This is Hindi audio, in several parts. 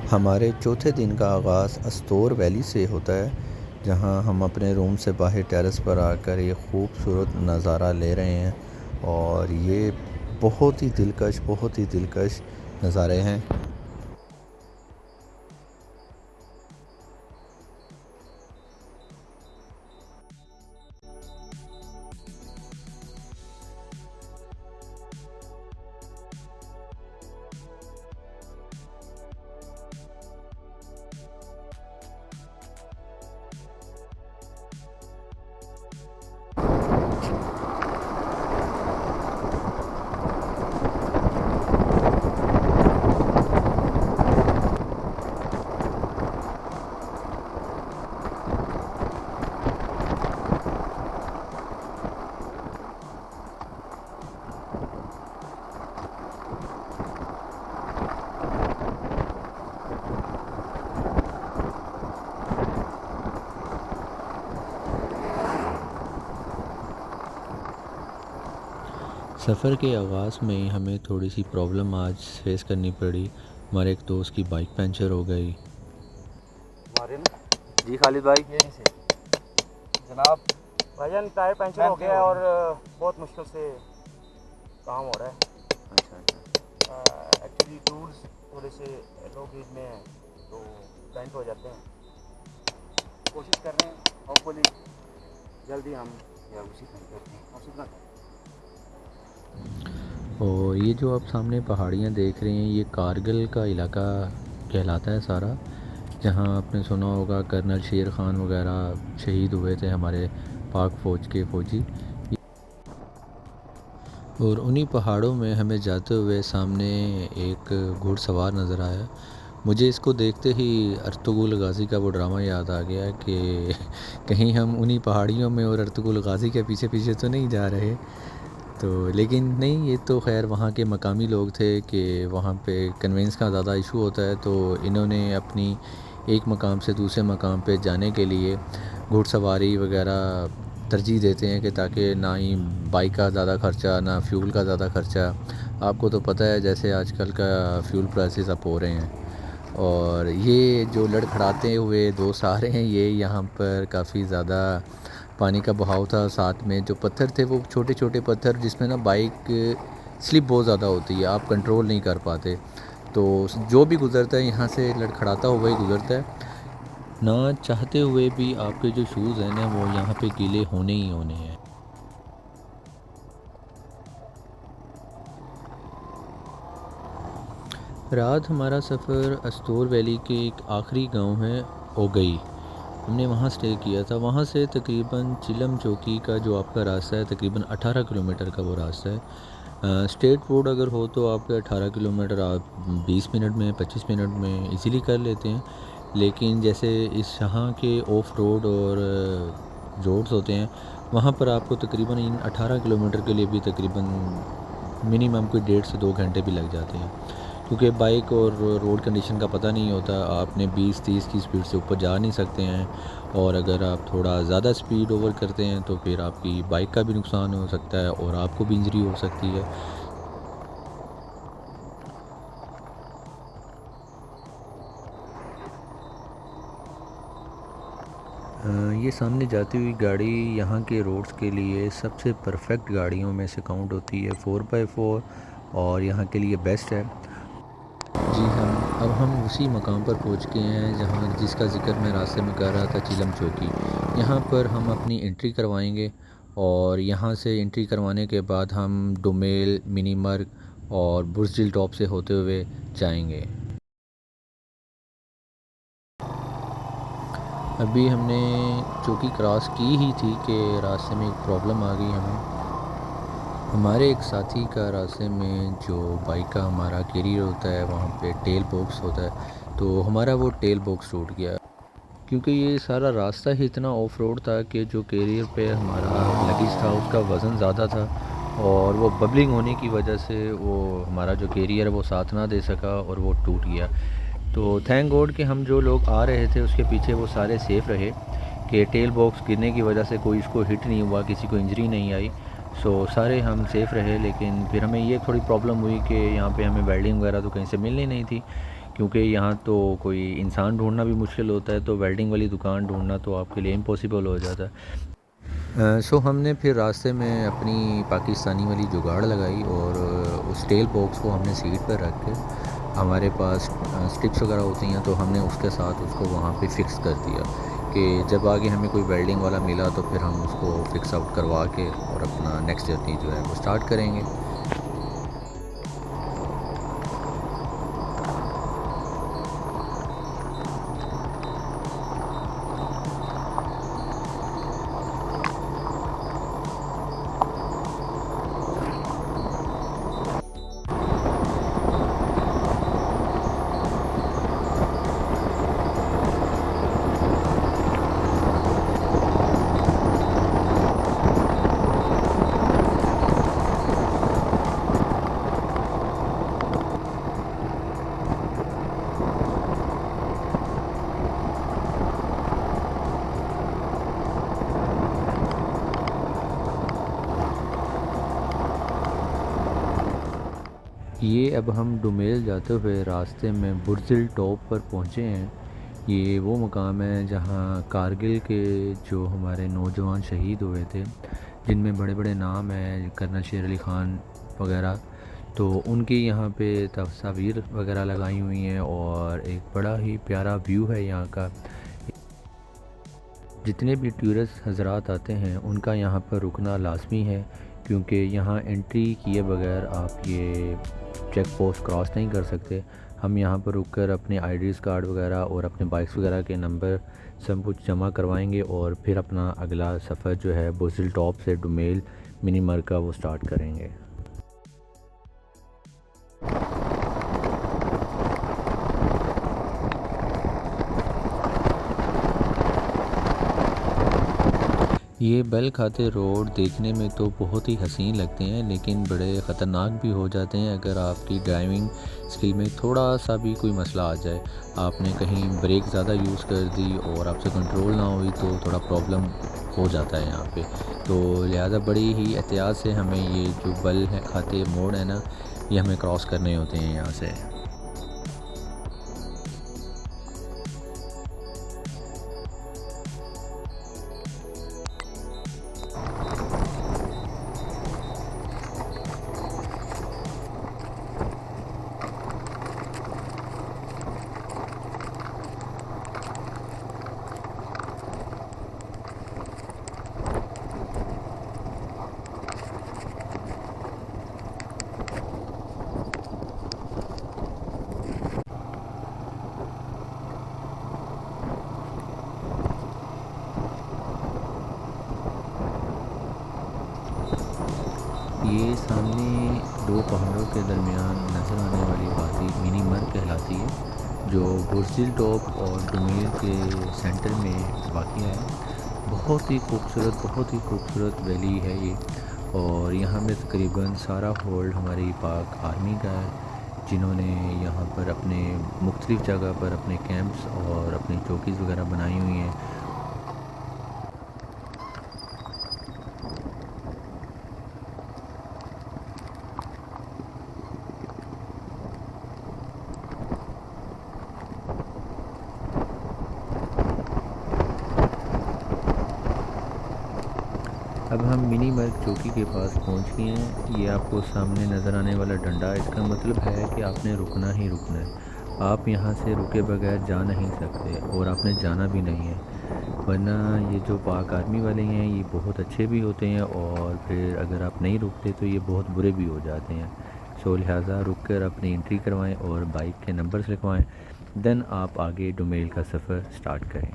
हमारे चौथे दिन का आगाज़ अस्तोर वैली से होता है, जहाँ हम अपने रूम से बाहर टेरेस पर आकर ये खूबसूरत नज़ारा ले रहे हैं। और ये बहुत ही दिलकश नज़ारे हैं। सफ़र के आगाज़ में ही हमें थोड़ी सी प्रॉब्लम आज फेस करनी पड़ी। हमारे एक दोस्त की बाइक पंचर हो गई। हमारे ना जी खालिद भाई यहीं से जनाब भाईजान टायर पंचर हो गया है और बहुत मुश्किल से काम हो रहा है। अच्छा एक्चुअली टूल्स थोड़े से लो गेज में हैं तो बेंट हो जाते हैं। कोशिश कर रहे हैं होपफुली जल्दी हम या उसी काम करते हैं और सुनना। और ये जो आप सामने पहाड़ियाँ देख रहे हैं, ये कारगिल का इलाका कहलाता है सारा, जहाँ आपने सुना होगा कर्नल शेर ख़ान वगैरह शहीद हुए थे, हमारे पाक फ़ौज के फ़ौजी। और उन्हीं पहाड़ों में हमें जाते हुए सामने एक घुड़सवार नज़र आया। मुझे इसको देखते ही अर्तुगरुल गाज़ी का वो ड्रामा याद आ गया कि कहीं हम उन्हीं पहाड़ियों में और अर्तुगरुल गाज़ी के पीछे पीछे तो नहीं जा रहे। तो लेकिन नहीं, ये तो खैर वहाँ के मकामी लोग थे कि वहाँ पे कन्वेंस का ज़्यादा इशू होता है, तो इन्होंने अपनी एक मकाम से दूसरे मकाम पे जाने के लिए घुड़सवारी वगैरह तरजीह देते हैं कि ताकि ना ही बाइक का ज़्यादा ख़र्चा, ना फ्यूल का ज़्यादा ख़र्चा। आपको तो पता है जैसे आजकल का फ्यूल प्राइसेस अप हो रहे हैं। और ये जो लड़खड़ाते हुए दोस्त आ रहे हैं, ये यहाँ पर काफ़ी ज़्यादा पानी का बहाव था। साथ में जो पत्थर थे वो छोटे छोटे पत्थर, जिसमें ना बाइक स्लिप बहुत ज़्यादा होती है, आप कंट्रोल नहीं कर पाते। तो जो भी गुज़रता है यहाँ से लड़खड़ाता हुआ ही गुज़रता है। ना चाहते हुए भी आपके जो शूज़ हैं ना, वो यहाँ पे गीले होने ही होने हैं। रात हमारा सफ़र अस्तोर वैली के एक आखिरी गांव है ओगई, हमने वहाँ स्टे किया था। वहाँ से तकरीबन चिलम चौकी का जो आपका रास्ता है, तकरीबन 18 किलोमीटर का वो रास्ता है। स्टेट रोड अगर हो तो आपके 18 किलोमीटर आप 20 मिनट में 25 मिनट में इजीली कर लेते हैं। लेकिन जैसे इस यहाँ के ऑफ रोड और रोड्स होते हैं, वहाँ पर आपको तकरीबन इन 18 किलोमीटर के लिए भी तकरीबन मिनिमम कोई 1.5 से 2 घंटे भी लग जाते हैं, क्योंकि बाइक और रोड कंडीशन का पता नहीं होता। आपने 20-30 की स्पीड से ऊपर जा नहीं सकते हैं, और अगर आप थोड़ा ज़्यादा स्पीड ओवर करते हैं तो फिर आपकी बाइक का भी नुकसान हो सकता है और आपको भी इंजरी हो सकती है। ये सामने जाती हुई गाड़ी यहाँ के रोड्स के लिए सबसे परफेक्ट गाड़ियों में से काउंट होती है। 4x4 और यहाँ के लिए बेस्ट है। जी हाँ, अब हम उसी मकाम पर पहुँच गए हैं जहाँ जिसका ज़िक्र मैं रास्ते में कर रहा था, चिलम चौकी। यहाँ पर हम अपनी एंट्री करवाएंगे और यहाँ से एंट्री करवाने के बाद हम डोमेल, मिनीमर्ग और बुर्जिल टॉप से होते हुए जाएंगे। अभी हमने चौकी क्रॉस की ही थी कि रास्ते में एक प्रॉब्लम आ गई हमें। हमारे एक साथी का रास्ते में जो बाइक का हमारा कैरियर होता है, वहाँ पे टेल बॉक्स होता है, तो हमारा वो टेल बॉक्स टूट गया। क्योंकि ये सारा रास्ता ही इतना ऑफ रोड था कि जो कैरियर पे हमारा लगेज था उसका वज़न ज़्यादा था, और वो बबलिंग होने की वजह से वो हमारा जो कैरियर है वो साथ ना दे सका और वो टूट गया। तो थैंक गॉड कि हम जो लोग आ रहे थे उसके पीछे वो सारे सेफ़ रहे, कि टेल बॉक्स गिरने की वजह से कोई इसको हिट नहीं हुआ, किसी को इंजरी नहीं आई। सो सारे हम सेफ़ रहे। लेकिन फिर हमें ये थोड़ी प्रॉब्लम हुई कि यहाँ पे हमें वेल्डिंग वगैरह तो कहीं से मिलनी नहीं थी, क्योंकि यहाँ तो कोई इंसान ढूंढना भी मुश्किल होता है, तो वेल्डिंग वाली दुकान ढूंढना तो आपके लिए इम्पॉसिबल हो जाता है। सो हमने फिर रास्ते में अपनी पाकिस्तानी वाली जुगाड़ लगाई और उस टेल बॉक्स को हमने सीट पर रख के, हमारे पास स्टिक्स वगैरह होती हैं तो हमने उसके साथ उसको वहाँ पे फ़िक्स कर दिया कि जब आगे हमें कोई वेल्डिंग वाला मिला तो फिर हम उसको फ़िक्स आउट करवा के और अपना नेक्स्ट जर्नी जो है वो स्टार्ट करेंगे। ये अब हम डुमेल जाते हुए रास्ते में बुर्जिल टॉप पर पहुँचे हैं। ये वो मकाम है जहाँ कारगिल के जो हमारे नौजवान शहीद हुए थे, जिनमें बड़े बड़े नाम हैं, कर्नल शेर अली ख़ान वगैरह, तो उनकी यहाँ पे तस्वीर वगैरह लगाई हुई हैं और एक बड़ा ही प्यारा व्यू है यहाँ का। जितने भी टूरिस्ट हजरात आते हैं उनका यहाँ पर रुकना लाजमी है, क्योंकि यहाँ एंट्री किए बगैर आप ये चेक पोस्ट क्रॉस नहीं कर सकते। हम यहाँ पर रुककर अपने आईडीज़ कार्ड वगैरह और अपने बाइक्स वगैरह के नंबर सब कुछ जमा करवाएंगे और फिर अपना अगला सफ़र जो है बुर्जिल टॉप से डुमेल मिनी मर का वो स्टार्ट करेंगे। ये बेल खाते रोड देखने में तो बहुत ही हसीन लगते हैं, लेकिन बड़े ख़तरनाक भी हो जाते हैं अगर आपकी ड्राइविंग स्किल में थोड़ा सा भी कोई मसला आ जाए। आपने कहीं ब्रेक ज़्यादा यूज़ कर दी और आपसे कंट्रोल ना हुई तो थोड़ा प्रॉब्लम हो जाता है यहाँ पे। तो लिहाजा बड़ी ही एहतियात से हमें ये जो बेल है खाते मोड़ है ना, ये हमें क्रॉस करने होते हैं यहाँ से। ये सामने दो पहाड़ों के दरमियान नज़र आने वाली वादी मिनी मर कहलाती है, जो बुर्जिल टॉप और डुमेल के सेंटर में वाक़ है। बहुत ही खूबसूरत वैली है ये, और यहाँ में तकरीबन सारा होल्ड हमारी पाक आर्मी का है, जिन्होंने यहाँ पर अपने मुख्तलिफ़ जगह पर अपने कैंप्स और अपनी चौकीज़ वगैरह बनाई हुई हैं। अब हम मिनी मर्ग चौकी के पास पहुंच गए हैं। ये आपको सामने नज़र आने वाला डंडा, इसका मतलब है कि आपने रुकना ही रुकना है। आप यहाँ से रुके बगैर जा नहीं सकते और आपने जाना भी नहीं है, वरना ये जो पाक आर्मी वाले हैं ये बहुत अच्छे भी होते हैं और फिर अगर आप नहीं रुकते तो ये बहुत बुरे भी हो जाते हैं। सो लिहाजा रुक कर अपनी एंट्री करवाएं और बाइक के नंबर्स लिखवाएं, देन आप आगे डुमेल का सफ़र स्टार्ट करें।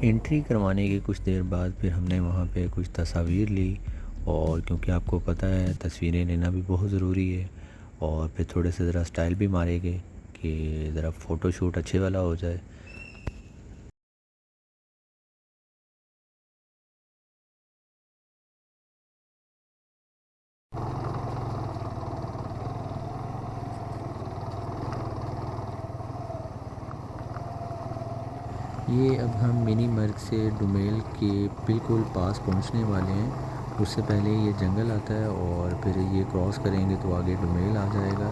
एंट्री करवाने के कुछ देर बाद फिर हमने वहाँ पे कुछ तस्वीर ली, और क्योंकि आपको पता है तस्वीरें लेना भी बहुत ज़रूरी है, और फिर थोड़े से ज़रा स्टाइल भी मारे गए कि ज़रा फ़ोटोशूट अच्छे वाला हो जाए। ये अब हम मिनी मर्ग से डुमेल के बिल्कुल पास पहुंचने वाले हैं। उससे पहले ये जंगल आता है और फिर ये क्रॉस करेंगे तो आगे डुमेल आ जाएगा।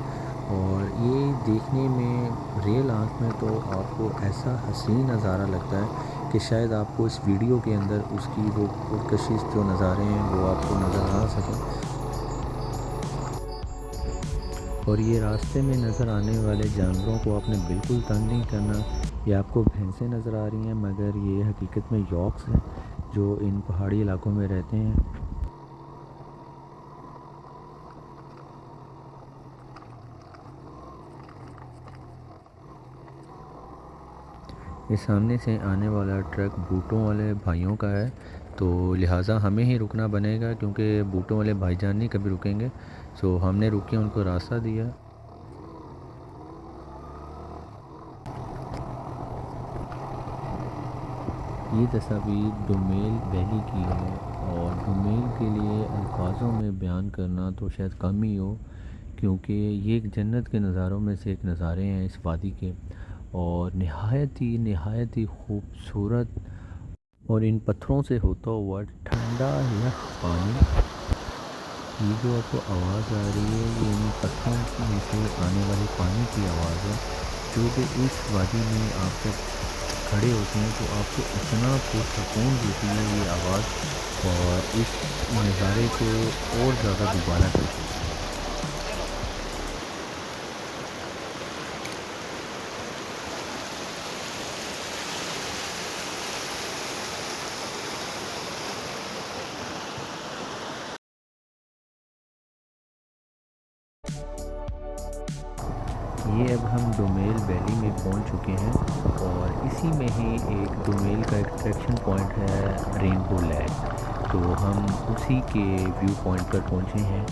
और ये देखने में रियल आँख में तो आपको ऐसा हसीन नज़ारा लगता है कि शायद आपको इस वीडियो के अंदर उसकी वो पुरकशिश जो नज़ारे हैं वो आपको नज़र आ सकें। और ये रास्ते में नज़र आने वाले जानवरों को आपने बिल्कुल तंग नहीं करना। ये आपको भैंसें नज़र आ रही हैं मगर ये हकीकत में यॉक्स हैं जो इन पहाड़ी इलाकों में रहते हैं। ये सामने से आने वाला ट्रक बूटों वाले भाइयों का है, तो लिहाजा हमें ही रुकना बनेगा क्योंकि बूटों वाले भाईजान नहीं कभी रुकेंगे। सो हमने रुक के उनको रास्ता दिया। ये तस्वीर डुमेल वैली की है और डुमेल के लिए अल्फाजों में बयान करना तो शायद कम ही हो, क्योंकि ये एक जन्नत के नज़ारों में से एक नज़ारे हैं इस वादी के, और नहायत ही खूबसूरत। और इन पत्थरों से होता हुआ ठंडा यख पानी, ये जो आपको आवाज़ आ रही है ये इन पत्थरों में से आने वाले पानी की आवाज़ है, जो कि इस वादी में आप जब खड़े होते हैं तो आपको इतना पुरसकून देती है ये आवाज़, और इस नज़ारे को और ज़्यादा दुबारा करती है। ये अब हम डुमेल वैली में पहुंच चुके हैं और इसी में ही एक डुमेल का एक अट्रैक्शन पॉइंट है रेनबो लैक, तो हम उसी के व्यू पॉइंट पर पहुंचे हैं।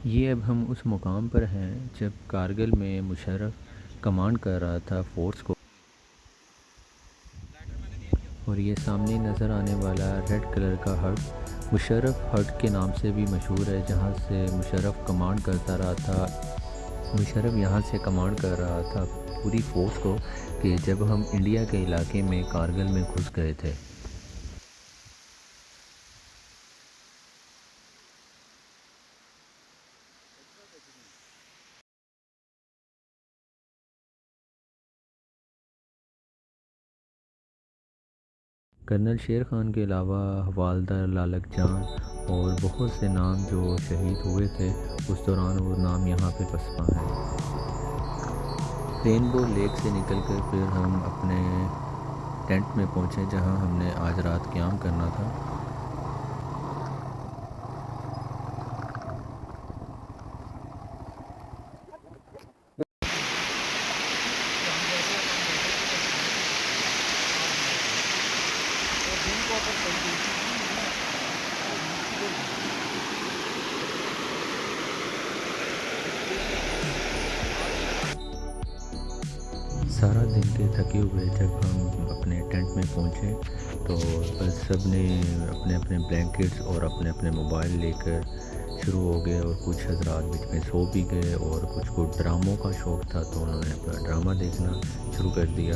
ये अब हम उस मुकाम पर हैं जब कारगिल में मुशर्रफ कमांड कर रहा था फ़ोर्स को, और ये सामने नज़र आने वाला रेड कलर का हट मुशर्रफ हट के नाम से भी मशहूर है, जहाँ से मुशर्रफ कमांड करता रहा था। मुशर्रफ यहाँ से कमांड कर रहा था पूरी फ़ोर्स को कि जब हम इंडिया के इलाके में कारगिल में घुस गए थे। कर्नल शेर ख़ान के अलावा हवालदार लालक जान और बहुत से नाम जो शहीद हुए थे उस दौरान, वो नाम यहाँ पे पसपा हैं। रेनबो लेक से निकलकर फिर हम अपने टेंट में पहुँचे जहाँ हमने आज रात क़याम करना था। सारा दिन के थके हुए जब हम अपने टेंट में पहुँचे तो बस सब ने अपने अपने ब्लैंकेट्स और अपने अपने मोबाइल लेकर शुरू हो गए, और कुछ हजरात बीच में सो भी गए, और कुछ को ड्रामों का शौक़ था तो उन्होंने अपना ड्रामा देखना शुरू कर दिया।